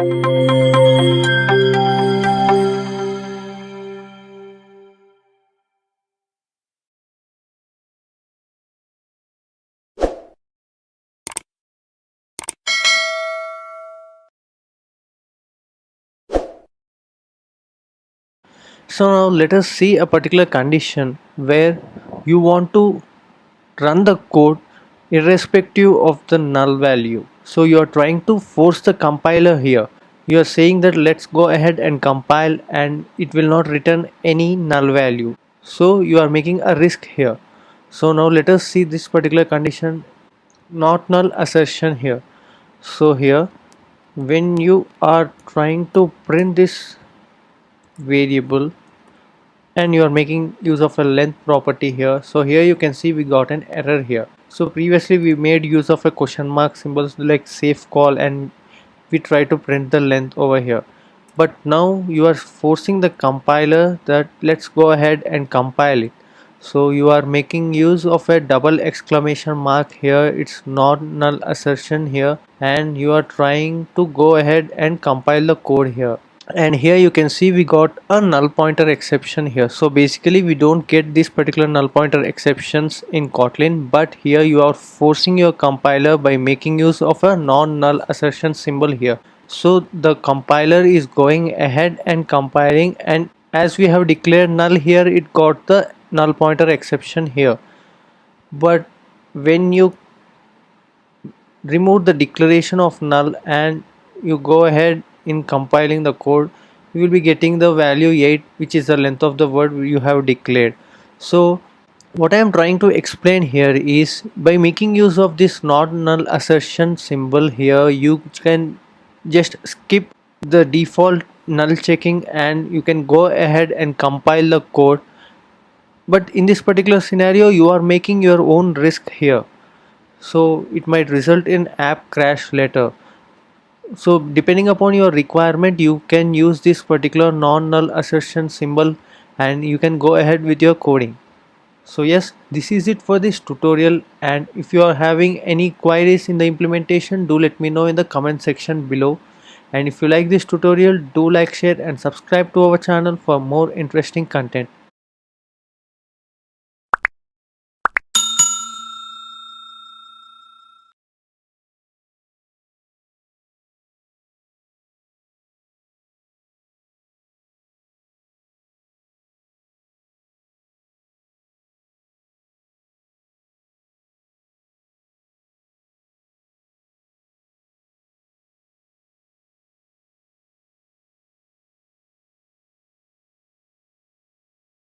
So now let us see a particular condition where you want to run the code irrespective of the null value. So you are trying to force the compiler here. You are saying that let's go ahead and compile and it will not return any null value. So you are making a risk here. So now let us see this particular condition, not null assertion here. So here when you are trying to print this variable and you are making use of a length property here, so here you can see we got an error here. So previously we made use of a question mark symbols like safe call and we try to print the length over here, but now you are forcing the compiler that let's go ahead and compile it. So you are making use of a double exclamation mark here, it's not null assertion here, and you are trying to go ahead and compile the code here. And here you can see we got a null pointer exception here. So basically we don't get this particular null pointer exceptions in Kotlin, but here you are forcing your compiler by making use of a non-null assertion symbol here. So the compiler is going ahead and compiling, and as we have declared null here, it got the null pointer exception here. But when you remove the declaration of null and you go ahead in compiling the code, you will be getting the value 8, which is the length of the word you have declared. So what I am trying to explain here is by making use of this not null assertion symbol here, you can just skip the default null checking and you can go ahead and compile the code. But in this particular scenario you are making your own risk here, so it might result in app crash later. So depending upon your requirement you can use this particular non-null assertion symbol and you can go ahead with your coding. So yes, this is it for this tutorial, and if you are having any queries in the implementation, do let me know in the comment section below. And if you like this tutorial, do like, share and subscribe to our channel for more interesting content.